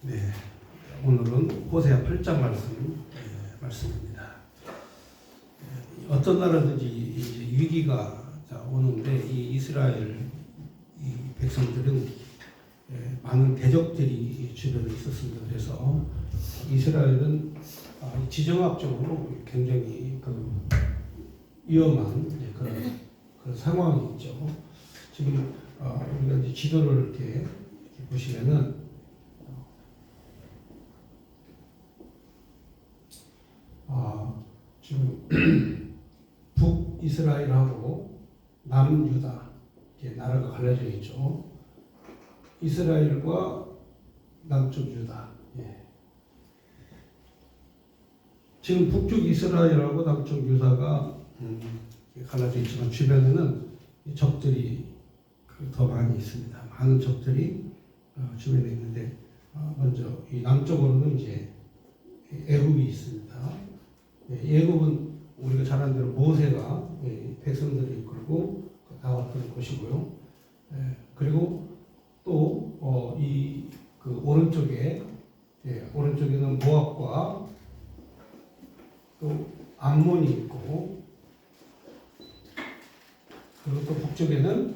네, 오늘은 호세아 8장 말씀입니다. 어떤 나라든지 이제 위기가 오는데 이 이스라엘 이 백성들은 많은 대적들이 주변에 있었습니다. 그래서 이스라엘은 지정학적으로 굉장히 위험한 그런 상황이 있죠. 지금 우리가 이제 지도를 이렇게 보시면은 지금 북이스라엘하고 남유다 이렇게 나라가 갈라져 있죠. 이스라엘과 남쪽 유다. 지금 북쪽 이스라엘하고 남쪽 유다가 갈라져 있지만 주변에는 적들이 더 많이 있습니다. 많은 적들이 주변에 있는데 먼저 이 남쪽으로는 이제 애굽이 있습니다. 애굽은 우리가 잘 아는 대로 모세가 백성들을 이끌고 나왔던 곳이고요. 그리고 또 그 오른쪽에는 모압과 또 암몬이 있고, 그리고 또 북쪽에는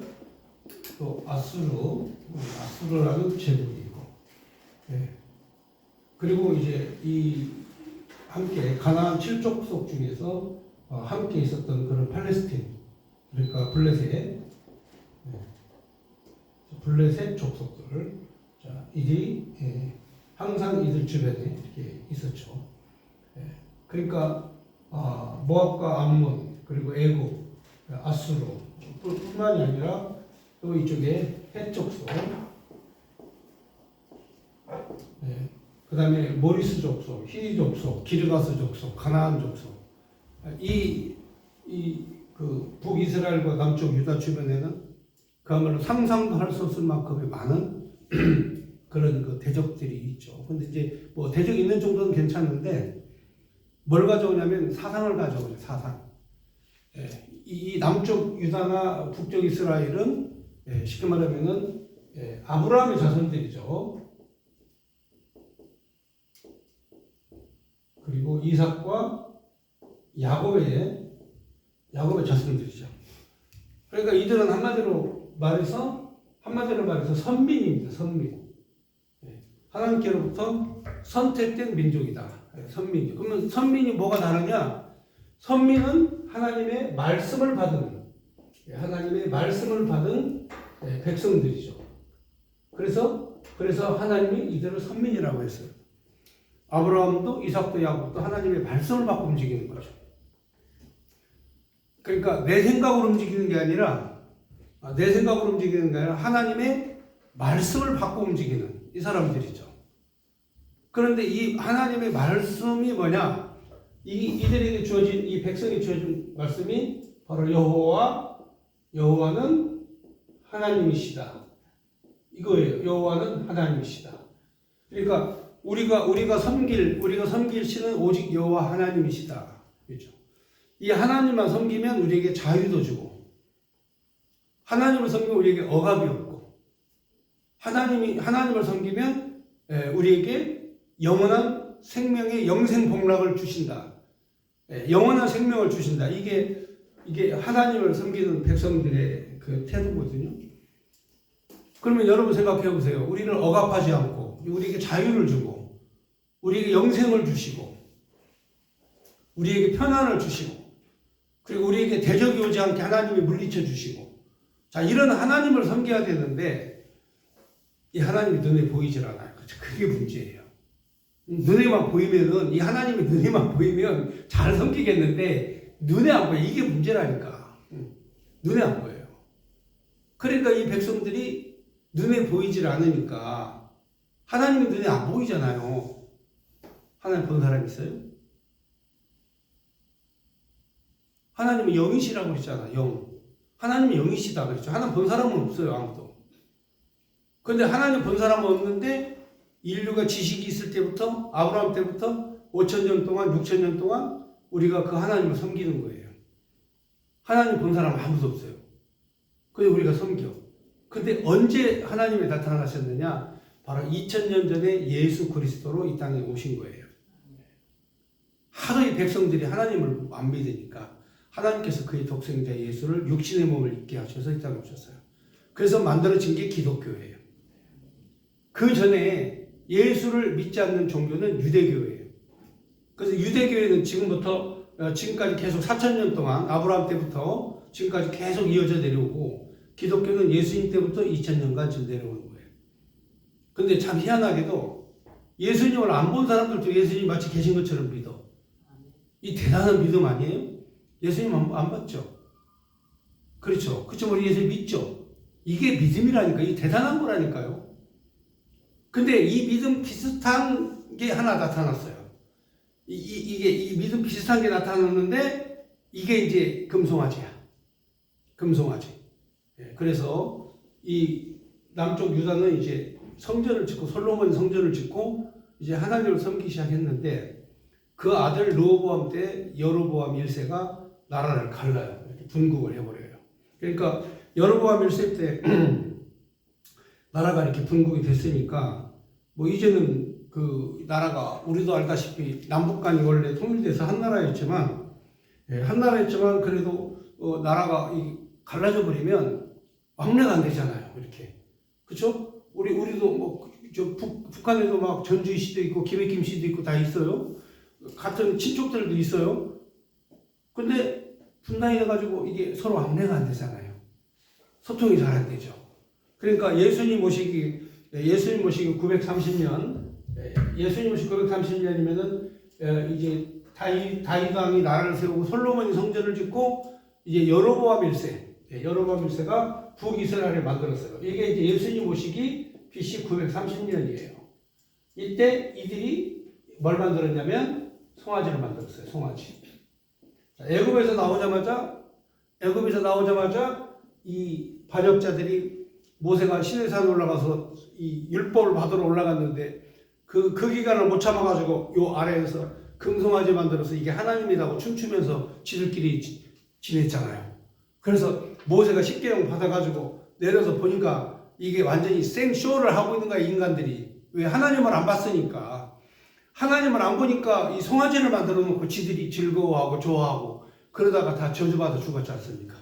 또 아수르라는 제국이 있고, 그리고 이제 이 함께 가나안 7족속 중에서 함께 있었던 그런 팔레스틴, 그러니까 블레셋 족속들, 이들이 항상 이들 주변에 이렇게 있었죠. 그러니까 모압과 암몬, 그리고 애굽, 아수르 뿐만이 아니라 또 이쪽에 헷 족속, 그 다음에 모리스 족속, 히리 족속, 기르가스 족속, 가나안 족속, 그 북이스라엘과 남쪽 유다 주변에는 그야말로 상상도 할 수 없을 만큼의 많은 그런 그 대적들이 있죠. 근데 이제 뭐 대적이 있는 정도는 괜찮은데 뭘 가져오냐면 사상을 가져오죠. 사상. 이 남쪽 유다나 북쪽 이스라엘은 쉽게 말하면은 아브라함의 자손들이죠. 그리고 이삭과 야곱의 자손들이죠. 그러니까 이들은 한마디로 말해서 선민입니다. 선민. 하나님께로부터 선택된 민족이다. 선민이. 그러면 선민이 뭐가 다르냐? 선민은 하나님의 말씀을 받은 백성들이죠. 그래서 하나님이 이들을 선민이라고 했어요. 아브라함도 이삭도 야곱도 하나님의 말씀을 받고 움직이는 거죠. 그러니까 내 생각으로 움직이는 게 아니라 하나님의 말씀을 받고 움직이는 이 사람들이죠. 그런데 이 하나님의 말씀이 뭐냐? 이들에게 주어진, 이 백성이 주어진 말씀이 바로 여호와는 하나님이시다. 이거예요. 여호와는 하나님이시다. 그러니까 우리가 섬길 신은 오직 여호와 하나님이시다. 그렇죠? 이 하나님만 섬기면 우리에게 자유도 주고, 하나님을 섬기면 우리에게 억압이 없고, 하나님을 섬기면 우리에게 영원한 생명의 영생 복락을 주신다. 영원한 생명을 주신다. 이게 하나님을 섬기는 백성들의 그 태도거든요. 그러면 여러분 생각해 보세요. 우리를 억압하지 않고, 우리에게 자유를 주고, 우리에게 영생을 주시고, 우리에게 편안을 주시고, 그리고 우리에게 대적이 오지 않게 하나님이 물리쳐 주시고, 자, 이런 하나님을 섬겨야 되는데, 이 하나님이 눈에 보이질 않아요. 그게 문제예요. 눈에만 보이면은, 이 하나님이 눈에만 보이면 잘 섬기겠는데, 눈에 안 보여. 이게 문제라니까. 눈에 안 보여요. 그러니까 이 백성들이 눈에 보이질 않으니까, 하나님이 눈에 안 보이잖아요. 하나님 본 사람 있어요? 하나님은 영이시라고 그랬잖아. 영. 하나님이 영이시다 그랬죠. 하나님 본 사람은 없어요. 아무도. 그런데 하나님 본 사람은 없는데 인류가 지식이 있을 때부터, 아브라함 때부터 5,000년 동안, 6,000년 동안 우리가 그 하나님을 섬기는 거예요. 하나님 본 사람은 아무도 없어요. 그래서 우리가 섬겨. 근데 언제 하나님이 나타나셨느냐? 바로 2000년 전에 예수 그리스도로 이 땅에 오신 거예요. 하도 이 백성들이 하나님을 안 믿으니까 하나님께서 그의 독생자 예수를 육신의 몸을 입게 하셔서 이 땅에 오셨어요. 그래서 만들어진 게 기독교예요. 그 전에 예수를 믿지 않는 종교는 유대교예요. 그래서 유대교회는 지금까지 계속 4000년 동안 아브라함 때부터 지금까지 계속 이어져 내려오고, 기독교는 예수님 때부터 2000년간 지금 내려오는 거예요. 근데 참 희한하게도 예수님을 안 본 사람들도 예수님 마치 계신 것처럼 믿어. 이 대단한 믿음 아니에요? 예수님 안 봤죠? 그렇죠. 그렇죠. 우리 예수님 믿죠? 이게 믿음이라니까. 이 대단한 거라니까요. 근데 이 믿음 비슷한 게 하나 나타났어요. 이 믿음 비슷한 게 나타났는데, 이게 이제 금송아지야. 금송아지. 그래서 이 남쪽 유다는 이제 성전을 짓고, 솔로몬 성전을 짓고 이제 하나님을 섬기기 시작했는데, 그 아들 르호보암 때 여로보암 1세가 나라를 갈라요. 분국을 해버려요. 그러니까 여로보암 1세 때 나라가 이렇게 분국이 됐으니까, 뭐 이제는 그 나라가 우리도 알다시피 남북간이 원래 통일돼서 한 나라였지만, 그래도 나라가 갈라져 버리면 왕래가 안 되잖아요. 이렇게. 그렇죠? 우리도 뭐 북한에도 막 전주희 씨도 있고 김해김 씨도 있고 다 있어요. 같은 친족들도 있어요. 근데 분단이 돼가지고 이게 서로 왕래가 안 되잖아요. 소통이 잘 안 되죠. 그러니까 예수님 모시기 930년, 예수님 모시기 930년이면은 이제 다윗 왕이 나라를 세우고 솔로몬이 성전을 짓고, 이제 여로보암 1세가 북이스라엘을 만들었어요. 이게 이제 예수님 모시기 BC 930년이에요. 이때 이들이 뭘 만들었냐면 송아지를 만들었어요. 송아지. 애굽에서 나오자마자 이 반역자들이, 모세가 시내산 올라가서 이 율법을 받으러 올라갔는데 그 기간을 못 참아가지고 요 아래에서 금송아지 만들어서 이게 하나님이라고 춤추면서 지들끼리 지냈잖아요. 그래서 모세가 십계명 받아가지고 내려서 보니까 이게 완전히 생쇼를 하고 있는 거야, 인간들이. 왜? 하나님을 안 봤으니까. 하나님을 안 보니까 이 송아지를 만들어 놓고 지들이 즐거워하고 좋아하고 그러다가 다 저주받아 죽었지 않습니까?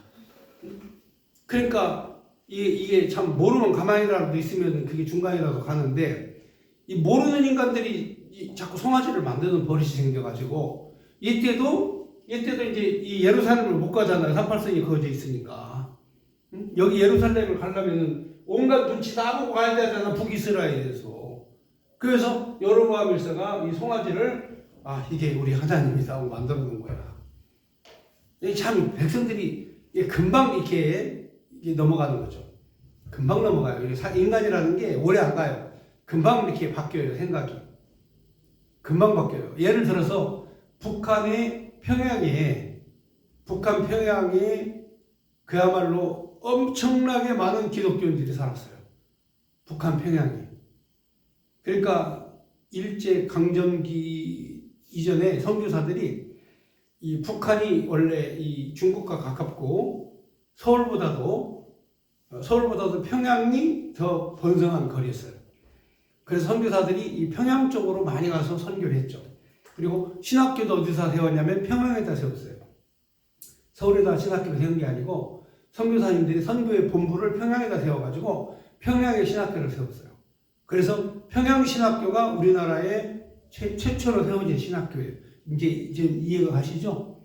그러니까 이게 참 모르면 가만히라도 있으면 그게 중간이라도 가는데, 이 모르는 인간들이 자꾸 송아지를 만드는 버릇이 생겨가지고, 이때도 이제 이 예루살렘을 못 가잖아요. 38선이 거저 있으니까. 여기 예루살렘을 가려면은 온갖 눈치 다 보고 가야 되잖아, 북이스라엘에서. 그래서 여로보암 1세가 이 송아지를, 이게 우리 하나님이다 하고 만들어 놓은 거야. 참 백성들이 금방 이렇게 넘어가는 거죠. 금방 넘어가요. 인간이라는 게 오래 안 가요. 금방 이렇게 바뀌어요, 생각이. 금방 바뀌어요. 예를 들어서 북한 평양에 그야말로 엄청나게 많은 기독교인들이 살았어요. 북한 평양에. 그러니까 일제 강점기 이전에 선교사들이, 이 북한이 원래 이 중국과 가깝고 서울보다도 평양이 더 번성한 거리였어요. 그래서 선교사들이 이 평양 쪽으로 많이 가서 선교를 했죠. 그리고 신학교도 어디서 세웠냐면 평양에다 세웠어요. 서울에다 신학교를 세운 게 아니고 선교사님들이 선교의 본부를 평양에다 세워가지고 평양에 신학교를 세웠어요. 그래서 평양 신학교가 우리나라의 최초로 세워진 신학교예요. 이제 이해가 가시죠?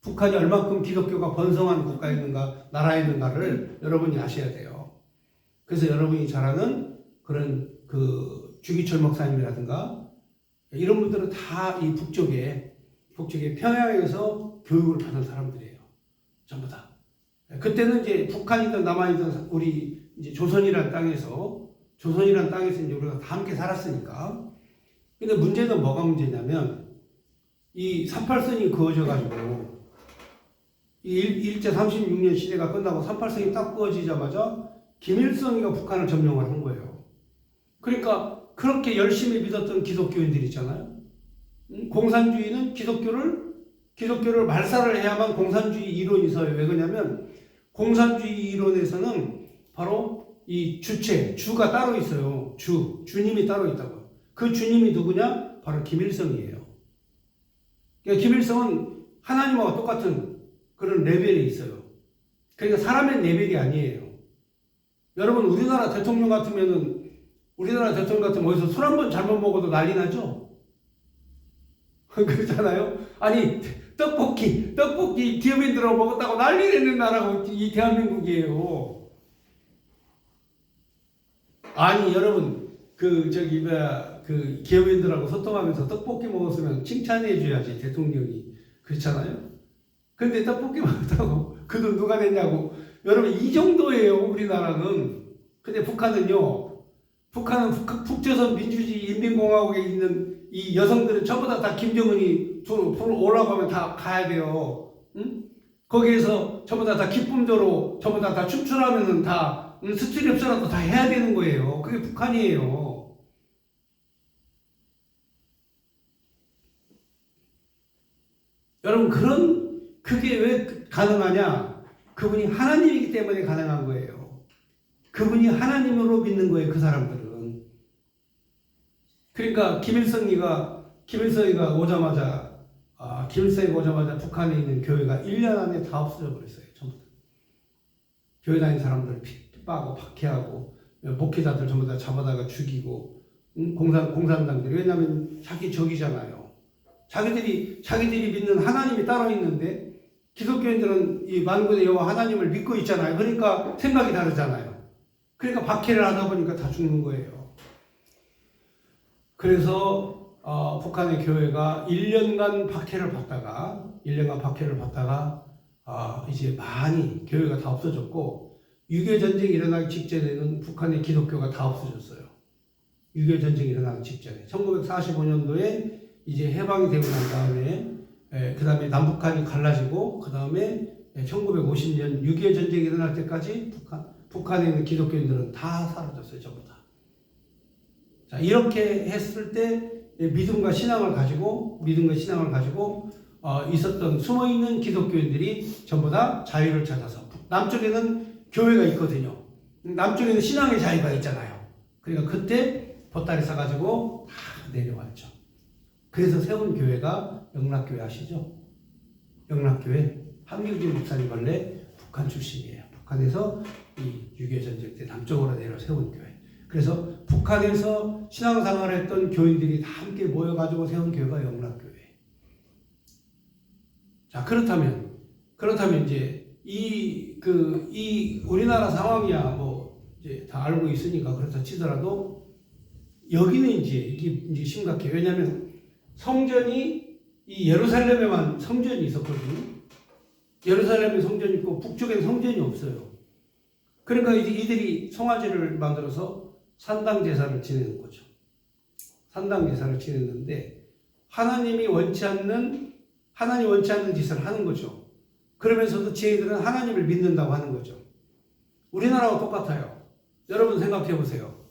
북한이 얼만큼 기독교가 번성한 국가에 있는가, 나라에 있는가를 여러분이 아셔야 돼요. 그래서 여러분이 잘 아는 그런 주기철 목사님이라든가 이런 분들은 다 이 북쪽에 평양에서 교육을 받은 사람들이에요. 전부 다. 그때는 이제 북한이든 남한이든 우리 이제 조선이라는 땅에서 이제 우리가 다 함께 살았으니까. 근데 문제는 뭐가 문제냐면, 이 38선이 그어져가지고 일제 36년 시대가 끝나고 38선이 딱 그어지자마자 김일성이가 북한을 점령을 한 거예요. 그러니까 그렇게 열심히 믿었던 기독교인들이 있잖아요. 공산주의는 기독교를 말살을 해야만 공산주의 이론이 서요. 왜 그러냐면 공산주의 이론에서는 바로 이 주가 따로 있어요. 주님이 따로 있다고요. 그 주님이 누구냐? 바로 김일성이에요. 그러니까 김일성은 하나님과 똑같은 그런 레벨이 있어요. 그러니까 사람의 레벨이 아니에요. 여러분, 우리나라 대통령 같으면 어디서 술 한 번 잘못 먹어도 난리 나죠? 그렇잖아요? 아니, 떡볶이 기업인들하고 먹었다고 난리 내는 나라가 이 대한민국이에요. 아니, 여러분, 그 기업인들하고 소통하면서 떡볶이 먹었으면 칭찬해줘야지, 대통령이. 그렇잖아요? 근데 떡볶이 먹었다고 그 돈 누가 냈냐고. 여러분, 이 정도예요, 우리나라는. 근데 북한은 북조선 민주주의 인민공화국에 있는 이 여성들은 전부 다 김정은이 오라고 하면 다 가야 돼요. 응? 거기에서 전부 다 기쁨대로 전부 다 춤추라면은 다 스트립스라도 다 해야 되는 거예요. 그게 북한이에요. 여러분, 그게 왜 가능하냐? 그분이 하나님이기 때문에 가능한 거예요. 그분이 하나님으로 믿는 거예요, 그 사람들은. 그러니까 김일성이가 오자마자 북한에 있는 교회가 1년 안에 다 없어져 버렸어요. 전부 다. 교회 다니는 사람들 핍박하고 박해하고 목회자들 전부 다 잡아다가 죽이고, 공산당들이. 왜냐하면 자기 적이잖아요. 자기들이 믿는 하나님이 따로 있는데 기독교인들은 이 만군의 여호와 하나님을 믿고 있잖아요. 그러니까 생각이 다르잖아요. 그러니까 박해를 하다 보니까 다 죽는 거예요. 그래서 북한의 교회가 1년간 박해를 받다가 이제 많이 교회가 다 없어졌고, 6.25 전쟁이 일어나기 직전에는 북한의 기독교가 다 없어졌어요. 6.25 전쟁이 일어나기 직전에 1945년도에 이제 해방이 되고 난 다음에, 그 다음에 남북한이 갈라지고, 그 다음에 1950년 6.25 전쟁이 일어날 때까지 북한에 있는 기독교인들은 다 사라졌어요. 전부 다. 자, 이렇게 했을 때 믿음과 신앙을 가지고 있었던 숨어있는 기독교인들이 전부 다 자유를 찾아서, 남쪽에는 교회가 있거든요. 남쪽에는 신앙의 자유가 있잖아요. 그러니까 그때 보따리 싸가지고 다 내려왔죠. 그래서 세운 교회가 영락교회 아시죠? 영락교회. 한민규 목사님 원래 북한 출신이에요. 북한에서 이 6.25 전쟁 때 남쪽으로 내려 세운 교회. 그래서 북한에서 신앙생활을 했던 교인들이 다 함께 모여가지고 세운 교회가 영락교회. 자, 그렇다면 이제 이 우리나라 상황이야 이제 다 알고 있으니까 그렇다 치더라도, 여기는 이게 심각해요. 왜냐하면 성전이 이 예루살렘에만 성전이 있었거든요. 예루살렘에 성전이 있고 북쪽에는 성전이 없어요. 그러니까 이들이 송아지를 만들어서 산당 제사를 지내는 거죠. 산당 제사를 지냈는데 하나님이 원치 않는 짓을 하는 거죠. 그러면서도 지혜들은 하나님을 믿는다고 하는 거죠. 우리나라와 똑같아요. 여러분 생각해 보세요.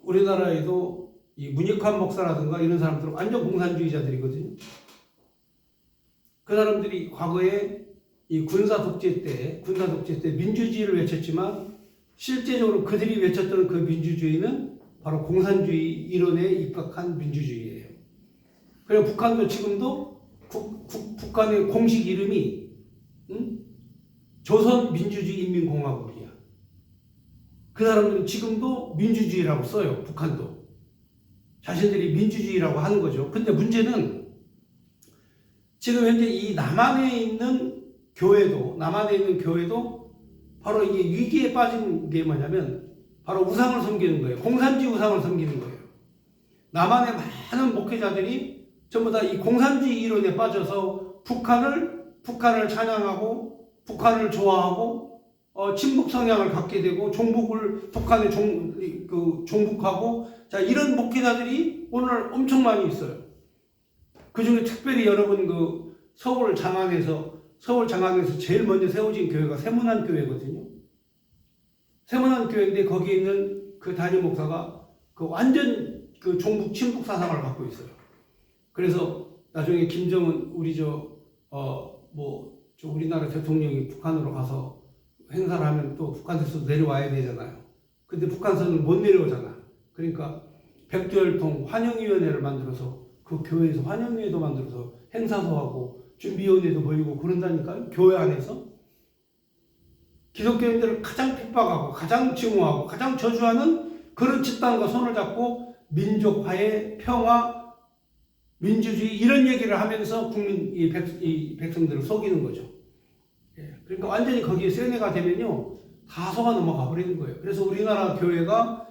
우리나라에도 이 문익환 목사라든가 이런 사람들은 완전 공산주의자들이거든요. 그 사람들이 과거에 이 군사 독재 때 민주주의를 외쳤지만, 실제적으로 그들이 외쳤던 그 민주주의는 바로 공산주의 이론에 입각한 민주주의예요. 그리고 북한도 지금도 북한의 공식 이름이 조선민주주의인민공화국이야. 그 사람들은 지금도 민주주의라고 써요. 북한도 자신들이 민주주의라고 하는 거죠. 근데 문제는 지금 현재 이 남한에 있는 교회도 바로 이게 위기에 빠진 게 뭐냐면 바로 우상을 섬기는 거예요. 공산주의 우상을 섬기는 거예요. 남한의 많은 목회자들이 전부 다 이 공산주의 이론에 빠져서 북한을 찬양하고 북한을 좋아하고 친북 성향을 갖게 되고 북한에 종북하고, 자, 이런 목회자들이 오늘 엄청 많이 있어요. 그 중에 특별히 여러분 서울 장안에서 제일 먼저 세워진 교회가 세문안 교회거든요. 세문안 교회인데 거기에 있는 그 담임 목사가 완전 종북 친북 사상을 갖고 있어요. 그래서 나중에 김정은 우리나라 대통령이 북한으로 가서 행사를 하면 또 북한에서 내려와야 되잖아요. 근데 북한선은 못 내려오잖아. 그러니까 백두혈통 환영위원회를 만들어서 그 교회에서 환영회도 만들어서 행사도 하고 준비위원회도 모이고 그런다니까요. 교회 안에서. 기독교인들을 가장 핍박하고 가장 증오하고 가장 저주하는 그런 집단과 손을 잡고 민족화의 평화, 민주주의 이런 얘기를 하면서 이 백성들을 속이는 거죠. 그러니까 완전히 거기에 세뇌가 되면요 다 속아 넘어가 버리는 거예요. 그래서 우리나라 교회가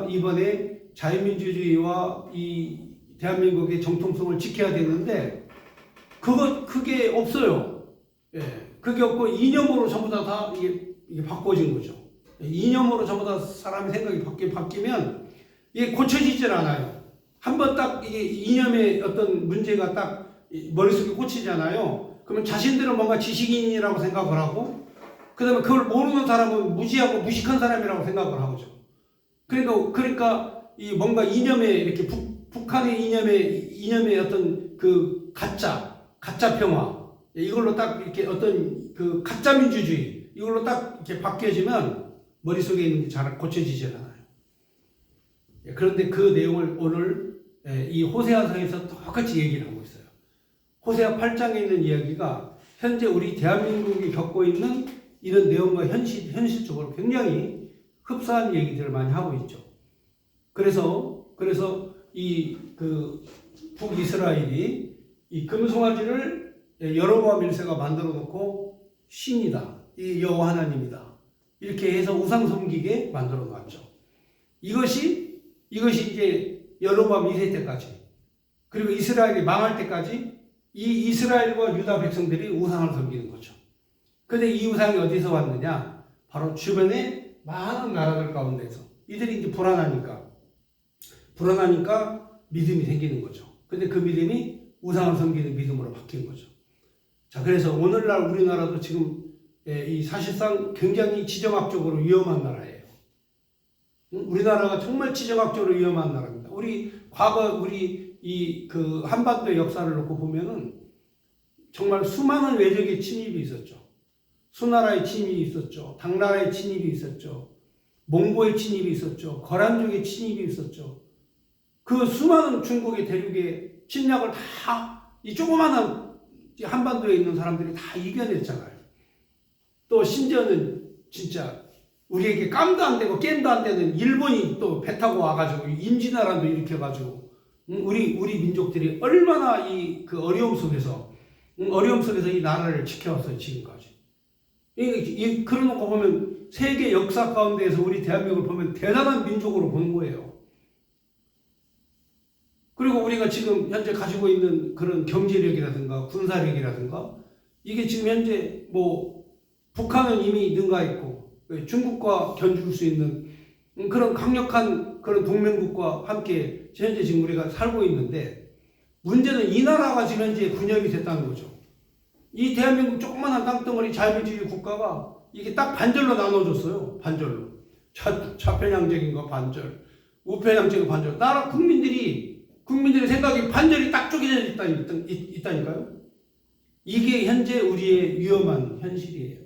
이번에 자유민주주의와 이 대한민국의 정통성을 지켜야 되는데 그게 없어요. 그게 없고 이념으로 전부 다 이게 바꿔진 거죠. 이념으로 전부 다 사람의 생각이 바뀌면 이게 고쳐지질 않아요. 한번 딱 이게 이념의 어떤 문제가 딱 머릿속에 꽂히잖아요. 그러면 자신들은 뭔가 지식인이라고 생각을 하고, 그 다음에 그걸 모르는 사람은 무지하고 무식한 사람이라고 생각을 하죠. 그러니까 이 뭔가 이념의 이렇게 북한의 이념의 어떤 그 가짜 평화, 이걸로 딱 이렇게 어떤 그 가짜 민주주의, 이걸로 딱 이렇게 바뀌어지면 머릿속에 있는 게 잘 고쳐지질 않아요. 그런데 그 내용을 오늘 이 호세아서에서 똑같이 얘기를 하고 있어요. 호세아 8장에 있는 이야기가 현재 우리 대한민국이 겪고 있는 이런 내용과 현실적으로 굉장히 흡사한 얘기들을 많이 하고 있죠. 그래서 이 그 북이스라엘이 이 금송아지를 여로보암 1세가 만들어 놓고 신이다, 이 여호와 하나님이다, 이렇게 해서 우상 섬기게 만들어 놨죠. 이것이 이제 여로보암 2세 때까지, 그리고 이스라엘이 망할 때까지 이 이스라엘과 유다 백성들이 우상을 섬기는 거죠. 근데 이 우상이 어디서 왔느냐? 바로 주변의 많은 나라들 가운데서. 이들이 이제 불안하니까 믿음이 생기는 거죠. 근데 그 믿음이 우상을 섬기는 믿음으로 바뀐 거죠. 자, 그래서 오늘날 우리나라도 지금 이 사실상 굉장히 지정학적으로 위험한 나라예요. 우리나라가 정말 지정학적으로 위험한 나라입니다. 과거 이 그 한반도의 역사를 놓고 보면은 정말 수많은 외적의 침입이 있었죠. 수나라의 침입이 있었죠. 당나라의 침입이 있었죠. 몽고의 침입이 있었죠. 거란족의 침입이 있었죠. 그 수많은 중국의 대륙의 침략을 다 이 조그마한 한반도에 있는 사람들이 다 이겨냈잖아요. 또 심지어는 진짜 우리에게 깜도 안 되고 겜도 안 되는 일본이 또 배 타고 와가지고 임진왜란도 일으켜가지고 우리 민족들이 얼마나 그 어려움 속에서 이 나라를 지켜왔어요, 지금까지. 그런 거 보면 세계 역사 가운데에서 우리 대한민국을 보면 대단한 민족으로 보는 거예요. 그리고 우리가 지금 현재 가지고 있는 그런 경제력이라든가 군사력이라든가 이게 지금 현재 북한은 이미 능가했고 중국과 견줄 수 있는 그런 강력한 그런 동맹국과 함께 현재 지금 우리가 살고 있는데, 문제는 이 나라가 지금 현재 분열이 됐다는 거죠. 이 대한민국 조그만한 땅덩어리 자유민주주의 국가가 이게 딱 반절로 나눠졌어요. 반절로. 좌편향적인 거 반절, 우편향적인 반절. 나라 국민들의 생각이 반절이 딱 쪼개져 있다니까요. 이게 현재 우리의 위험한 현실이에요.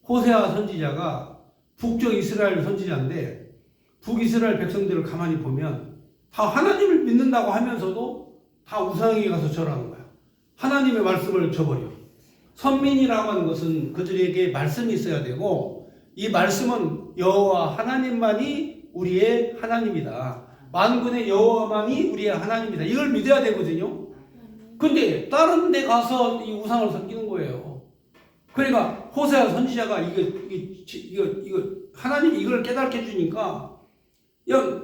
호세아 선지자가 북쪽 이스라엘 선지자인데 북이스라엘 백성들을 가만히 보면 다 하나님을 믿는다고 하면서도 다 우상에게 가서 절하는 거야. 하나님의 말씀을 저버려. 선민이라고 하는 것은 그들에게 말씀이 있어야 되고, 이 말씀은 여호와 하나님만이 우리의 하나님이다. 만군의 여호와만이 우리의 하나님이다. 이걸 믿어야 되거든요. 근데 다른 데 가서 이 우상을 섬기는 거예요. 그러니까 호세아 선지자가 이거 하나님이 이걸 깨닫게 해주니까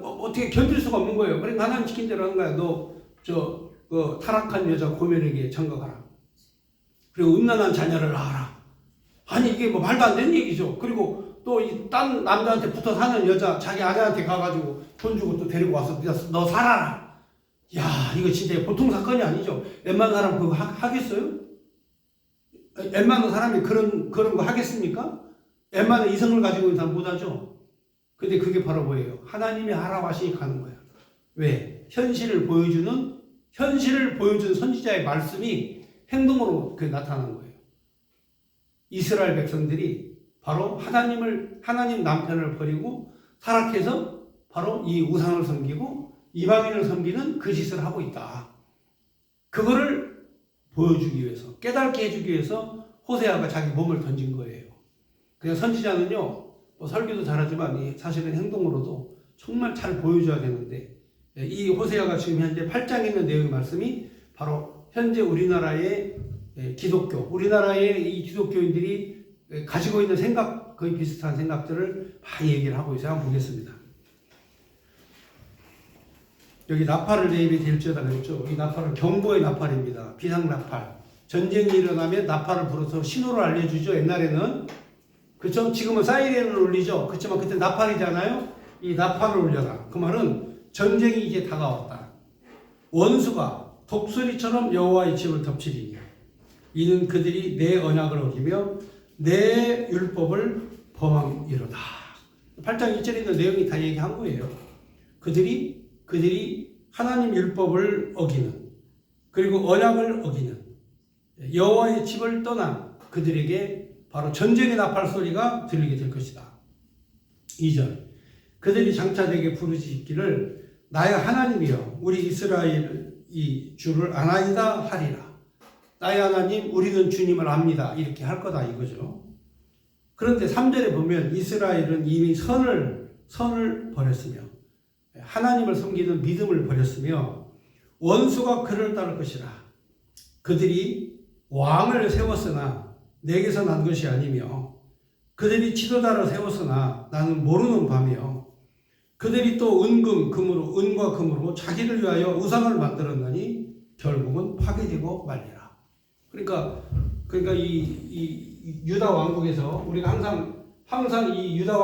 어떻게 견딜 수가 없는 거예요. 그러니까 하나님 시킨 대로 하는 거야. 너 타락한 여자 고멜에게 장가가라. 그리고 음란한 자녀를 낳아라. 아니 이게 말도 안 되는 얘기죠. 그리고 또 딴 남자한테 붙어 사는 여자 자기 아내한테 가가지고 돈 주고 또 데리고 와서 너 살아라. 야, 이거 진짜 보통 사건이 아니죠. 웬만한 사람 그거 하겠어요? 웬만한 사람이 그런 거 하겠습니까? 웬만한 이성을 가지고 있는 사람 못하죠. 근데 그게 바로 뭐예요? 하나님이 하라고 하시니까 하는 거예요. 왜? 현실을 보여주는 선지자의 말씀이 행동으로 나타나는 거예요. 이스라엘 백성들이 바로 하나님 남편을 버리고 타락해서 바로 이 우상을 섬기고 이방인을 섬기는 그 짓을 하고 있다. 그거를 보여주기 위해서, 깨닫게 해주기 위해서 호세아가 자기 몸을 던진 거예요. 그냥 선지자는요, 뭐 설교도 잘하지만 사실은 행동으로도 정말 잘 보여줘야 되는데, 이 호세아가 지금 현재 8장에 있는 내용의 말씀이 바로 현재 우리나라의 우리나라의 이 기독교인들이 가지고 있는 생각, 거의 비슷한 생각들을 많이 얘기를 하고 있어요. 한번 보겠습니다. 여기 나팔을 내입에 될지어다 그랬죠. 이 나팔은 경고의 나팔입니다. 비상 나팔. 전쟁이 일어나면 나팔을 불어서 신호를 알려주죠. 옛날에는. 그렇죠? 지금은 사이렌을 울리죠. 그렇지만 그때 나팔이잖아요. 이 나팔을 울려라. 그 말은 전쟁이 이제 다가왔다. 원수가 독수리처럼 여호와의 집을 덮치리니 이는 그들이 내 언약을 어기며 내 율법을 범함이로다. 8장 1절에 있는 내용이 다 얘기한 거예요. 그들이 하나님 율법을 어기는, 그리고 언약을 어기는, 여호와의 집을 떠난 그들에게 바로 전쟁의 나팔 소리가 들리게 될 것이다. 2절, 그들이 장차 내게 부르짖기를 나의 하나님이여 우리 이스라엘 이 주를 아나이다 하리라. 나의 하나님 우리는 주님을 압니다. 이렇게 할 거다 이거죠. 그런데 3절에 보면 이스라엘은 이미 선을 버렸으며 하나님을 섬기는 믿음을 버렸으며 원수가 그를 따를 것이라. 그들이 왕을 세웠으나 내게서 난 것이 아니며 그들이 지도자를 세웠으나 나는 모르는 바며 그들이 또 은과 금으로 자기를 위하여 우상을 만들었나니 결국은 파괴되고 말리라. 그러니까 이 유다 왕국에서 우리가 항상 이 유다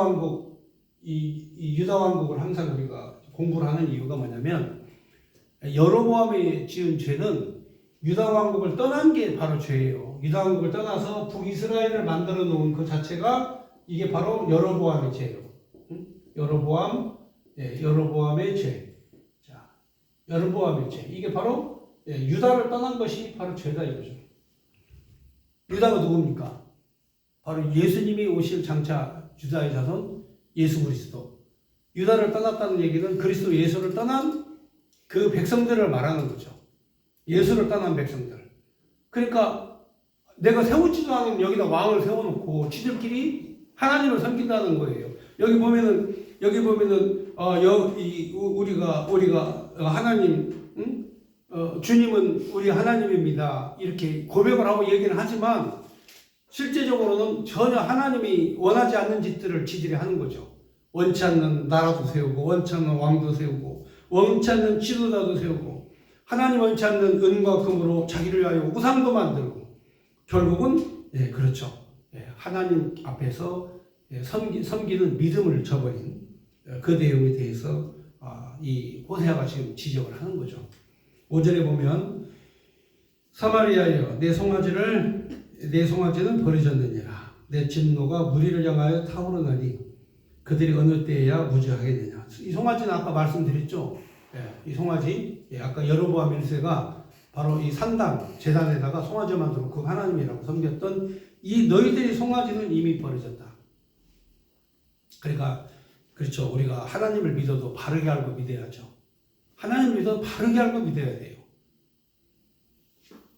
왕국을 항상 우리가 공부를 하는 이유가 뭐냐면 여로보암이 지은 죄는 유다 왕국을 떠난 게 바로 죄예요. 유다 왕국을 떠나서 북이스라엘을 만들어 놓은 그 자체가 이게 바로 여로보암의 죄예요. 여로보암의 죄. 자, 여로보암의 죄. 이게 바로 유다를 떠난 것이 바로 죄다 이거죠. 유다가 누굽니까? 바로 예수님이 오실 장차 유다의 자손 예수 그리스도. 유다를 떠났다는 얘기는 그리스도 예수를 떠난 그 백성들을 말하는 거죠. 예수를 떠난 백성들. 그러니까 내가 세우지도 않은 여기다 왕을 세워놓고 지들끼리 하나님을 섬긴다는 거예요. 여기 보면은 우리가 하나님, 주님은 우리 하나님입니다. 이렇게 고백을 하고 얘기를 하지만 실제적으로는 전혀 하나님이 원하지 않는 짓들을 지들이 하는 거죠. 원치 않는 나라도 세우고, 원치 않는 왕도 세우고, 원치 않는 지도자도 세우고, 하나님 원치 않는 은과 금으로 자기를 위하여 우상도 만들고, 결국은 그렇죠. 하나님 앞에서 섬기는 믿음을 저버린 그 내용에 대해서 이 호세아가 지금 지적을 하는 거죠. 5절에 보면 사마리아여 내 송아지는 버려졌느니라. 내 진노가 무리를 향하여 타오르나니 그들이 어느 때에야 무지하겠느냐. 이 송아지는 아까 말씀드렸죠. 이 송아지, 아까 여로보암 1세가 바로 이 산당, 제단에다가 송아지 만들고 그 하나님이라고 섬겼던 이 너희들이 송아지는 이미 버려졌다. 그러니까 그렇죠. 우리가 하나님을 믿어도 바르게 알고 믿어야죠. 하나님을 믿어도 바르게 알고 믿어야 돼요.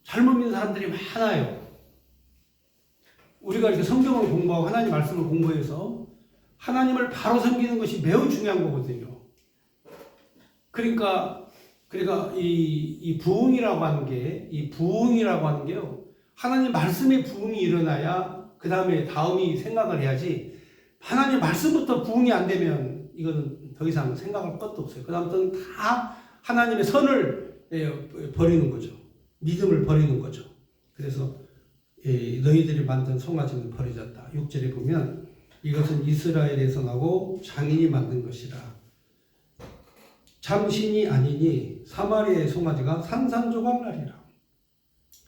잘못 믿는 사람들이 많아요. 우리가 이렇게 성경을 공부하고 하나님 말씀을 공부해서 하나님을 바로 섬기는 것이 매우 중요한 거거든요. 그러니까 이 부흥이라고 하는 게요. 하나님 말씀에 부흥이 일어나야 그 다음이 생각을 해야지. 하나님 말씀부터 부흥이 안 되면 이거는 더 이상 생각할 것도 없어요. 그 다음부터는 다 하나님의 선을 버리는 거죠. 믿음을 버리는 거죠. 그래서 너희들이 만든 송아지는 버려졌다. 6절에 보면 이것은 이스라엘에서 나고 장인이 만든 것이라. 참신이 아니니 사마리아의 송아지가 산산조각 나리라.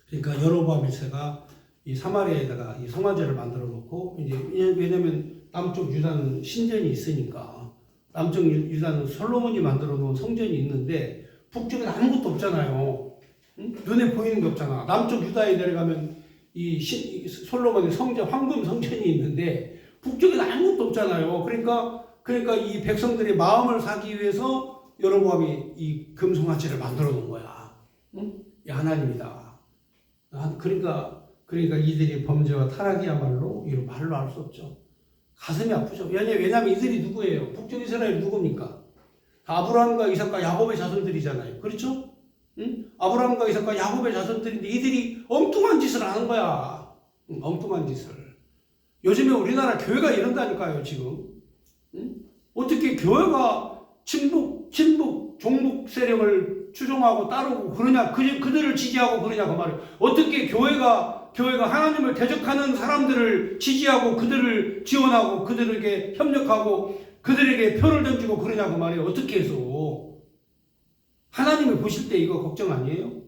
그러니까 여로보암 1세가 이 사마리아에다가 이 송아지를 만들어 놓고 이제 왜냐면 남쪽 유다는 신전이 있으니까 남쪽 유다는 솔로몬이 만들어 놓은 성전이 있는데 북쪽에는 아무것도 없잖아요. 응? 눈에 보이는 게 없잖아. 남쪽 유다에 내려가면 이 솔로몬의 성전, 황금 성전이 있는데 북쪽에는 아무것도 없잖아요. 그러니까 이 백성들의 마음을 사기 위해서 여로보암이 이 금송아지를 만들어 놓은 거야. 응? 이 하나님이다. 그러니까 이들의 범죄와 타락이야말로 이런 말로 할 수 없죠. 가슴이 아프죠. 왜냐하면 이들이 누구예요? 북쪽 이스라엘이 누굽니까? 아브라함과 이삭과 야곱의 자손들이잖아요. 그렇죠? 응? 아브라함과 이삭과 야곱의 자손들인데 이들이 엉뚱한 짓을 하는 거야. 엉뚱한 짓을. 요즘에 우리나라 교회가 이런다니까요, 지금. 응? 어떻게 교회가 친북, 종북 세력을 추종하고 따르고 그러냐, 그들을 지지하고 그러냐, 그 말이에요. 어떻게 교회가 하나님을 대적하는 사람들을 지지하고 그들을 지원하고 그들에게 협력하고 그들에게 표를 던지고 그러냐고 말이에요. 어떻게 해서. 하나님이 보실 때 이거 걱정 아니에요?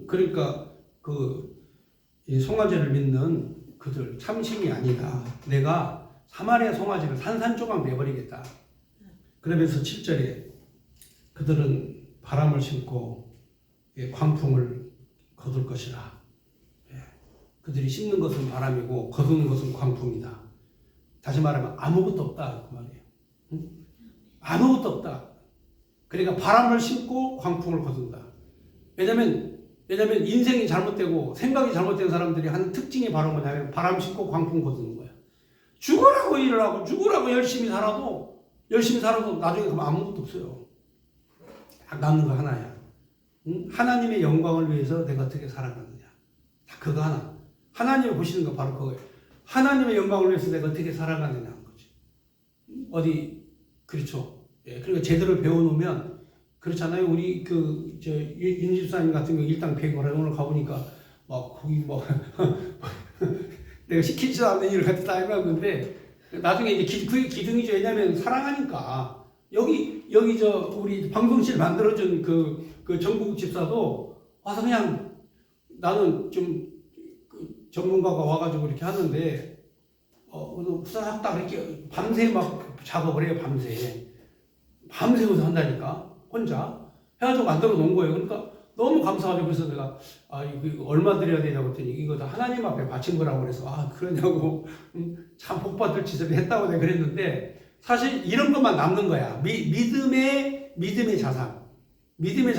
그러니까 이 송아지를 믿는 그들 참심이 아니다. 내가 사마리아 송아지를 산산조각 내버리겠다. 그러면서 7절에 그들은 바람을 심고 광풍을 거둘 것이라. 그들이 심는 것은 바람이고 거두는 것은 광풍이다. 다시 말하면 아무것도 없다 그 말이에요. 응? 아무것도 없다. 그러니까 바람을 심고 광풍을 거둔다. 왜냐면 인생이 잘못되고 생각이 잘못된 사람들이 하는 특징이 바로 뭐냐면 바람 심고 광풍 거두는 거야. 죽으라고 일을 하고 죽으라고 열심히 살아도 나중에 그러면 아무것도 없어요. 딱 남는 거 하나야. 응? 하나님의 영광을 위해서 내가 어떻게 살아가느냐. 딱 그거 하나. 하나님을 보시는 거 바로 그거예요. 하나님의 영광을 위해서 내가 어떻게 살아가느냐 하는 거지. 그렇죠. 예, 그러니까 제대로 배워놓으면, 그렇잖아요. 우리, 윤집사님 같은 경우 일당 100원에 오늘 가보니까, 거기 내가 시키지도 않는 일을 같이 다 해봤는데, 나중에 이제 그게 기둥이죠. 왜냐면 사랑하니까. 여기 우리 방송실 만들어준 그 전국 집사도 와서 그냥 나는 좀, 전문가가 와가지고 이렇게 하는데, 후다닥 딱 이렇게 밤새 막 작업을 해요, 밤새워서 한다니까, 혼자. 해가지고 만들어 놓은 거예요. 그러니까 너무 감사하죠. 그래서 내가, 이거 얼마 드려야 되냐고 했더니, 이거 다 하나님 앞에 바친 거라고 그래서, 그러냐고, 참 복받을 짓을 했다고 내가 그랬는데, 사실 이런 것만 남는 거야. 믿음의 자산. 믿음의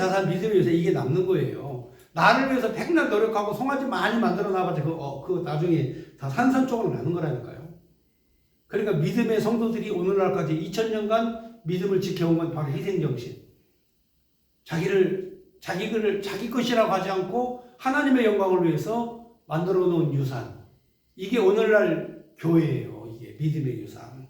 위해서 이게 남는 거예요. 나를 위해서 백날 노력하고 송아지 많이 만들어 놔가지고 그거 나중에 다 산산조각으로 나는 거라니까요. 그러니까 믿음의 성도들이 오늘날까지 2000년간 믿음을 지켜온 건 바로 희생정신. 자기 것이라고 하지 않고 하나님의 영광을 위해서 만들어 놓은 유산. 이게 오늘날 교회예요. 이게 믿음의 유산.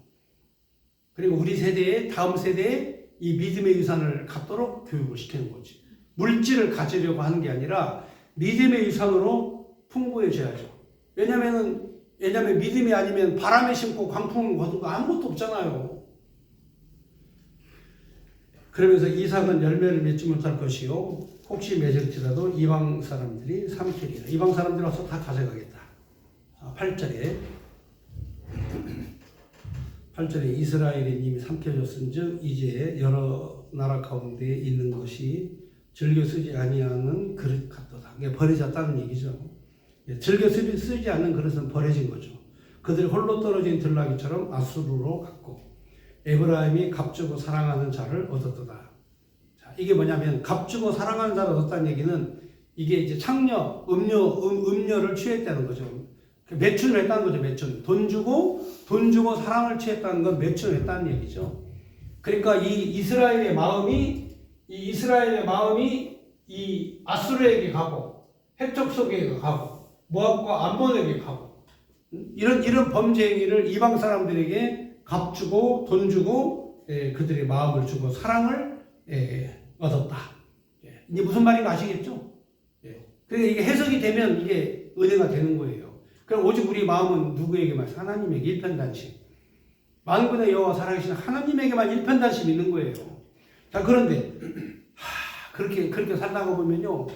그리고 우리 다음 세대에 이 믿음의 유산을 갖도록 교육을 시키는 거지. 물질을 가지려고 하는 게 아니라 믿음의 유산으로 풍부해져야죠. 왜냐면 믿음이 아니면 바람에 심고 광풍을 거둔 거 아무것도 없잖아요. 그러면서 이삭은 열매를 맺지 못할 것이요 혹시 맺을지라도 이방 사람들이 삼키리라. 이방 사람들이 와서 다 가져가겠다. 8절에 이스라엘이 이미 삼켜졌은즉 이제 여러 나라 가운데 있는 것이 즐겨 쓰지 아니하는 그릇 같도다. 이게 버려졌다는 얘기죠. 즐겨 쓰지 않는 그릇은 버려진 거죠. 그들이 홀로 떨어진 들나귀처럼 아수르로 갔고 에브라임이 값주고 사랑하는 자를 얻었도다. 자, 이게 뭐냐면 값주고 사랑하는 자를 얻었다는 얘기는 이게 이제 창녀, 음녀를 취했다는 거죠. 매춘을 했다는 거죠. 매춘. 돈 주고 사랑을 취했다는 건 매춘을 했다는 얘기죠. 그러니까 이 이스라엘의 마음이 이 아수르에게 가고 해적 속에게 가고 모압과 암몬에게 가고 이런 범죄 행위를 이방 사람들에게 값 주고 돈 주고 그들의 마음을 주고 사랑을 얻었다. 이제 무슨 말인가 아시겠죠? 그러니까 이게 해석이 되면 이게 은혜가 되는 거예요. 그럼 오직 우리 마음은 누구에게만? 하나님에게 일편단심. 만군의 여호와 살아계신 하나님에게만 일편단심 있는 거예요. 자, 그런데 그렇게 살다가 보면요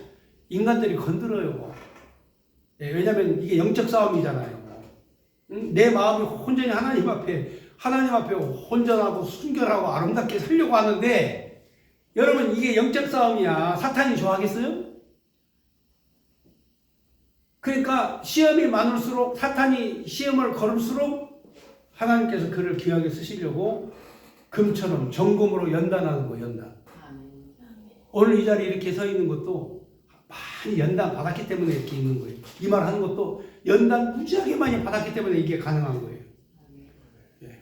인간들이 건드려요. 왜냐하면 이게 영적 싸움이잖아요. 내 마음이 온전히 하나님 앞에 온전하고 순결하고 아름답게 살려고 하는데 여러분 이게 영적 싸움이야. 사탄이 좋아하겠어요? 그러니까 시험이 많을수록 사탄이 시험을 걸을수록 하나님께서 그를 귀하게 쓰시려고 금처럼 정금으로 연단하는 거예요. 연단. 오늘 이 자리에 이렇게 서 있는 것도 많이 연단 받았기 때문에 이렇게 있는 거예요. 이 말 하는 것도 연단 무지하게 많이 받았기 때문에 이게 가능한 거예요.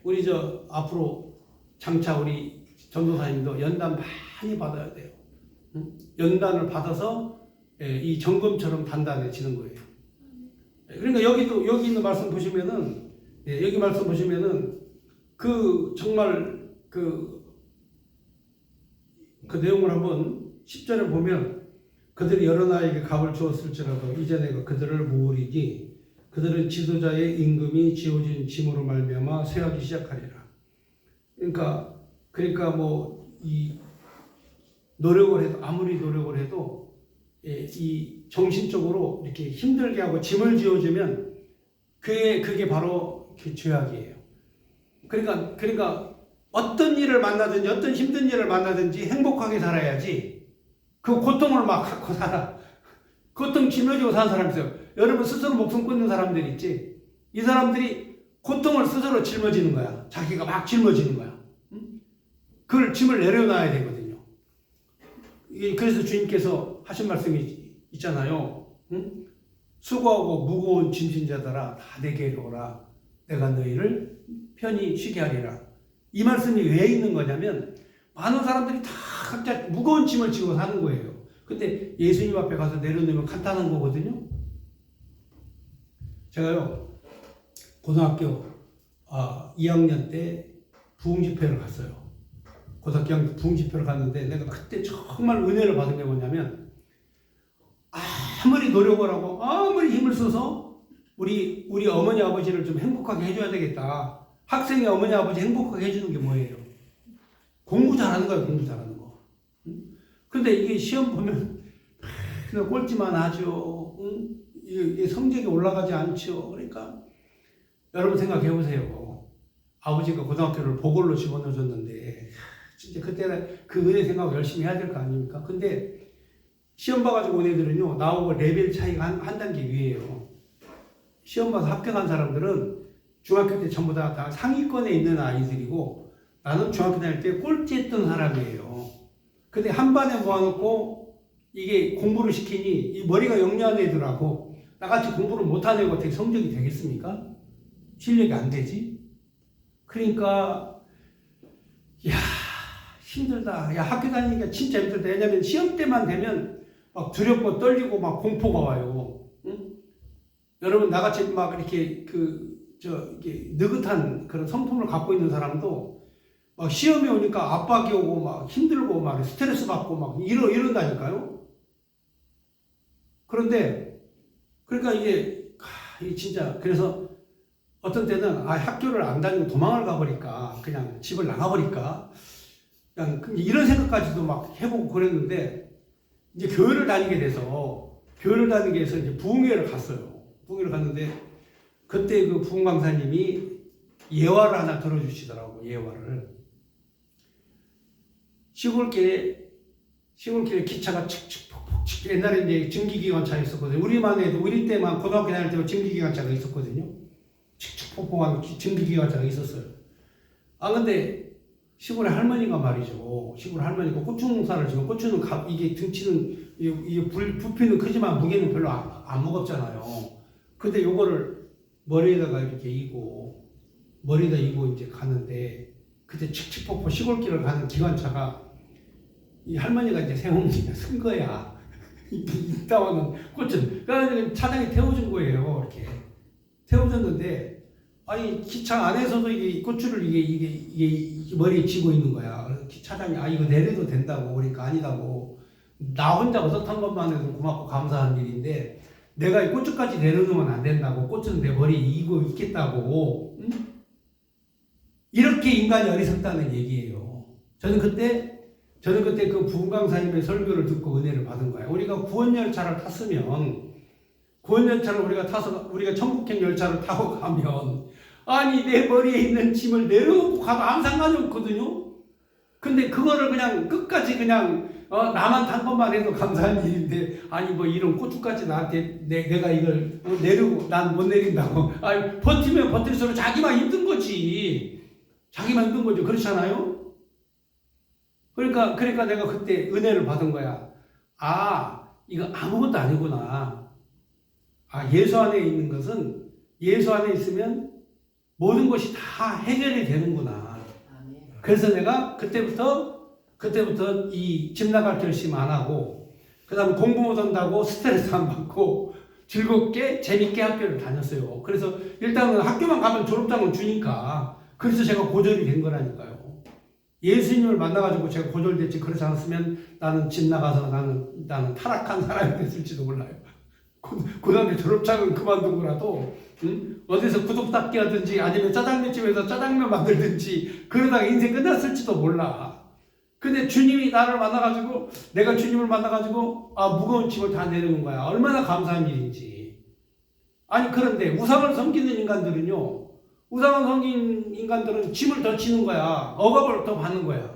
우리 앞으로 장차 우리 전도사님도 연단 많이 받아야 돼요. 연단을 받아서 이 정금처럼 단단해지는 거예요. 그러니까 여기 있는 말씀 보시면은, 여기 말씀 보시면은 정말 그 내용을 한번 10절에 보면, 그들이 여러 나라에게 갑을 주었을지라도 이제 내가 그들을 모으리니 그들은 지도자의 임금이 지어진 짐으로 말미암아 쇠하기 시작하리라. 그러니까 뭐 이 노력을 해도, 아무리 노력을 해도 이 정신적으로 이렇게 힘들게 하고 짐을 지어주면 그게 바로 그 죄악이에요. 그러니까 어떤 일을 만나든지 어떤 힘든 일을 만나든지 행복하게 살아야지 그 고통을 막 갖고 살아. 고통 짊어지고 사는 사람 있어요. 여러분 스스로 목숨 끊는 사람들 있지? 이 사람들이 고통을 스스로 짊어지는 거야. 자기가 막 짊어지는 거야. 그걸 짐을 내려놔야 되거든요. 그래서 주님께서 하신 말씀이 있잖아요. 수고하고 무거운 짐진 자들아 다 내게로 오라. 내가 너희를 편히 쉬게 하리라. 이 말씀이 왜 있는 거냐면 많은 사람들이 다 각자 무거운 짐을 지고 사는 거예요. 근데 예수님 앞에 가서 내려놓으면 간단한 거거든요. 제가요 고등학교 2학년 때 부흥집회를 갔어요. 고등학교 2학년 부흥집회를 갔는데 내가 그때 정말 은혜를 받은 게 뭐냐면, 아무리 노력을 하고 아무리 힘을 써서 우리 어머니 아버지를 좀 행복하게 해줘야 되겠다. 학생의 어머니 아버지 행복하게 해주는 게 뭐예요? 공부 잘하는 거예요. 공부 잘하는 거. 근데 이게 시험 보면 그냥 꼴찌만 하죠. 이게 성적이 올라가지 않죠. 그러니까 여러분 생각해 보세요. 아버지가 고등학교를 보궐로 집어넣어줬는데 진짜 그때는 그 은혜 생각 열심히 해야 될 거 아닙니까? 근데 시험 봐가지고 온 애들은요 나하고 레벨 차이가 한 단계 위에요. 시험 봐서 합격한 사람들은 중학교 때 전부 다 상위권에 있는 아이들이고, 나는 중학교 다닐 때 꼴찌했던 사람이에요. 근데 한 반에 모아놓고 이게 공부를 시키니 이 머리가 영리한 애들하고 나같이 공부를 못한 애가 어떻게 성적이 되겠습니까? 실력이 안 되지. 그러니까 힘들다. 학교 다니니까 진짜 힘들다. 왜냐면 시험 때만 되면 막 두렵고 떨리고 막 공포가 와요. 응? 여러분 나같이 막 이렇게 이게 느긋한 그런 성품을 갖고 있는 사람도 막 시험이 오니까 압박이 오고 막 힘들고 막 스트레스 받고 막 이런다니까요. 그러니까 이게 진짜, 그래서 어떤 때는 학교를 안 다니고 도망을 가버릴까, 그냥 집을 나가버릴까, 그냥 이런 생각까지도 막 해보고 그랬는데, 이제 교회를 다니게 돼서 이제 부흥회를 갔어요. 부흥회를 갔는데 그때 그 부흥 강사님이 예화를 하나 들어주시더라고. 예화를. 시골길에 기차가 칙칙폭폭, 옛날에 이제 증기기관차가 있었거든요. 우리 때만 고등학교 다닐 때만 증기기관차가 있었거든요. 칙칙폭폭한 증기기관차가 있었어요. 근데 시골에 할머니가 말이죠. 시골 할머니가 고추 농사를 지고, 고추는 이게 등치는 이게 부피는 크지만 무게는 별로 안 무겁잖아요. 근데 요거를 머리에다가 이렇게 머리에다 이고 이제 가는데, 그때 칙칙폭폭 시골길을 가는 기관차가 이 할머니가 이제 쓴 거야. 이따와는 꽃은. 그래서 차장이 태워준 거예요. 이렇게 태워줬는데, 기차 안에서도 이게 고추를 이게 머리에 쥐고 있는 거야. 그래서 차장이 이거 내려도 된다고. 그러니까 아니다고. 나 혼자 어떻한 것만 해도 고맙고 감사한 일인데 내가 이 고추까지 내려놓으면 안 된다고. 고추는 내 머리에 이고 있겠다고. 응? 이렇게 인간이 어리석다는 얘기예요. 저는 그때 그 부흥 강사님의 설교를 듣고 은혜를 받은 거예요. 우리가 구원열차를 탔으면, 구원열차를 우리가 천국행 열차를 타고 가면 내 머리에 있는 짐을 내려놓고 가도 아무 상관이 없거든요. 근데 그거를 그냥 끝까지 그냥 나만 한 번만 해도 감사한 일인데 아니 뭐 이런 고추까지 나한테 내가 이걸 내리고 난 못 내린다고 아니 버티면 버틸수록 자기만 힘든 거지. 자기만 힘든 거죠. 그렇잖아요? 그러니까 내가 그때 은혜를 받은 거야. 아 이거 아무것도 아니구나. 아 예수 안에 있는 것은 예수 안에 있으면 모든 것이 다 해결이 되는구나. 그래서 내가 그때부터 이 집 나갈 결심 안 하고 그다음 공부 못한다고 스트레스 안 받고 즐겁게 재밌게 학교를 다녔어요. 그래서 일단은 학교만 가면 졸업장을 주니까 그래서 제가 고졸이 된 거라니까요. 예수님을 만나가지고 제가 고졸됐지 그렇지 않았으면 나는 집 나가서 나는 타락한 사람이 됐을지도 몰라요. 고등학교 졸업장은 그만두고라도 어디서 구독 닦기 하든지 아니면 짜장면집에서 짜장면 만들든지 그러다가 인생 끝났을지도 몰라. 근데 주님이 나를 만나가지고 내가 주님을 만나가지고 무거운 짐을 다 내리는 거야. 얼마나 감사한 일인지. 아니 그런데 우상을 섬기는 인간들은요. 우상을 섬기는 인간들은 짐을 더 지는 거야. 억압을 더 받는 거야.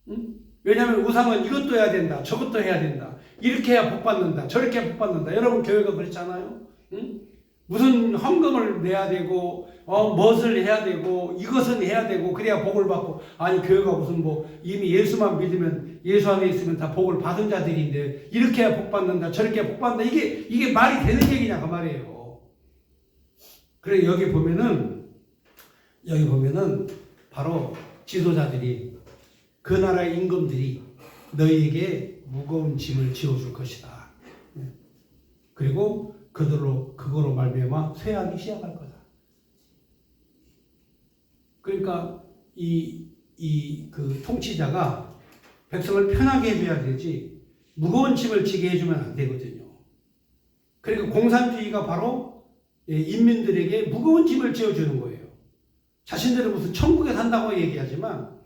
응? 왜냐하면 우상은 이것도 해야 된다. 저것도 해야 된다. 이렇게 해야 복 받는다. 저렇게 해야 복 받는다. 여러분 교회가 그렇잖아요. 응? 무슨 헌금을 내야 되고 무엇을 해야 되고 이것은 해야 되고 그래야 복을 받고 아니 교회가 무슨 뭐 이미 예수만 믿으면 예수 안에 있으면 다 복을 받은 자들인데 이렇게 해야 복 받는다. 저렇게 해야 복 받는다. 이게 말이 되는 얘기냐 그 말이에요. 그래 여기 보면은 바로 지도자들이 그 나라의 임금들이 너희에게 무거운 짐을 지어줄 것이다. 그리고 그거로 말미암아 쇠하기 시작할 거다. 그러니까 그 통치자가 백성을 편하게 해줘야 되지 무거운 짐을 지게 해주면 안 되거든요. 그러니까 공산주의가 바로 인민들에게 무거운 짐을 지어주는 거예요. 자신들은 무슨 천국에 산다고 얘기하지만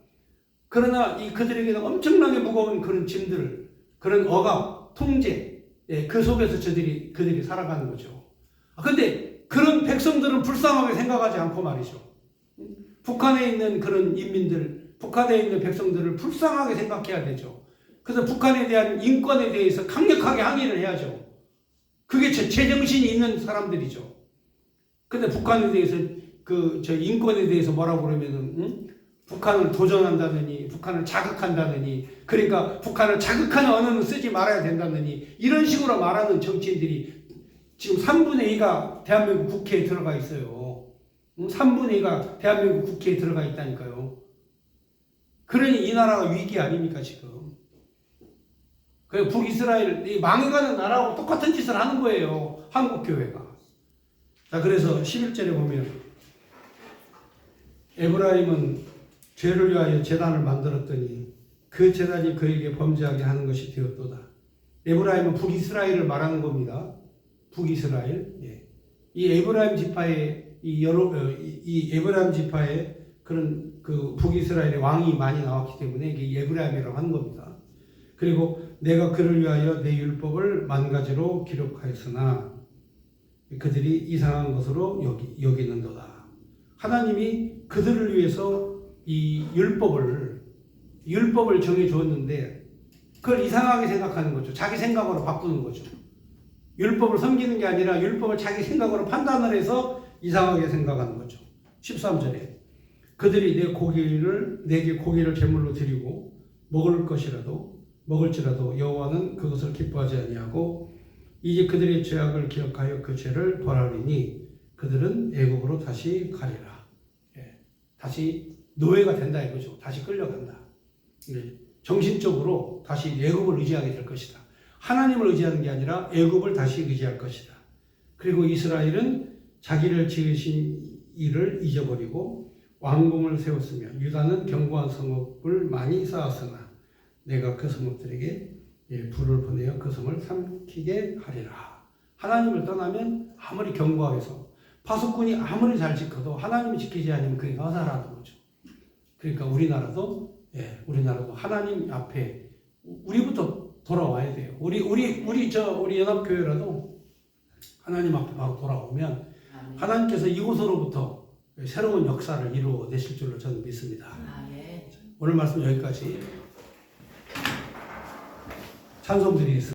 그러나 그들에게는 엄청나게 무거운 그런 짐들을 그런 억압, 통제 그 속에서 그들이 살아가는 거죠. 근데 그런 백성들은 불쌍하게 생각하지 않고 말이죠. 북한에 있는 그런 인민들, 북한에 있는 백성들을 불쌍하게 생각해야 되죠. 그래서 북한에 대한 인권에 대해서 강력하게 항의를 해야죠. 그게 제정신이 있는 사람들이죠. 근데 북한에 대해서 인권에 대해서 뭐라고 그러면은 북한을 도전한다느니 북한을 자극한다느니 그러니까 북한을 자극하는 언어는 쓰지 말아야 된다느니 이런 식으로 말하는 정치인들이 지금 3분의 2가 대한민국 국회에 들어가 있어요. 3분의 2가 대한민국 국회에 들어가 있다니까요. 그러니 이 나라가 위기 아닙니까 지금. 그 북이스라엘 망해가는 나라하고 똑같은 짓을 하는 거예요. 한국교회가. 자 그래서 11절에 보면 에브라임은 죄를 위하여 제단을 만들었더니 그 제단이 그에게 범죄하게 하는 것이 되었도다. 에브라임은 북이스라엘을 말하는 겁니다. 북이스라엘. 예. 이 에브라임 지파의 이 에브라임 지파의 그런 그 북이스라엘의 왕이 많이 나왔기 때문에 이게 에브라임이라고 하는 겁니다. 그리고 내가 그를 위하여 내 율법을 만가지로 기록하였으나 그들이 이상한 것으로 여기는도다. 하나님이 그들을 위해서 이 율법을 정해 주었는데 그걸 이상하게 생각하는 거죠. 자기 생각으로 바꾸는 거죠. 율법을 섬기는 게 아니라 율법을 자기 생각으로 판단을 해서 이상하게 생각하는 거죠. 13절에 그들이 내게 고기를 제물로 드리고 먹을지라도 여호와는 그것을 기뻐하지 아니하고 이제 그들의 죄악을 기억하여 그 죄를 벌하리니 그들은 애국으로 다시 가리라. 다시 노예가 된다 이거죠. 다시 끌려간다. 정신적으로 다시 애굽을 의지하게 될 것이다. 하나님을 의지하는 게 아니라 애굽을 다시 의지할 것이다. 그리고 이스라엘은 자기를 지으신 이를 잊어버리고 왕궁을 세웠으며 유다는 견고한 성읍을 많이 쌓았으나 내가 그 성읍들에게 불을 보내어 그 성을 삼키게 하리라. 하나님을 떠나면 아무리 견고하게서 파수꾼이 아무리 잘 지켜도 하나님이 지키지 않으면 그게 허사라는 거죠. 그러니까 우리나라도 하나님 앞에 우리부터 돌아와야 돼요. 우리 연합교회라도 하나님 앞에 바로 돌아오면 하나님께서 이곳으로부터 새로운 역사를 이루어내실 줄로 저는 믿습니다. 오늘 말씀 여기까지 찬송드리겠습니다.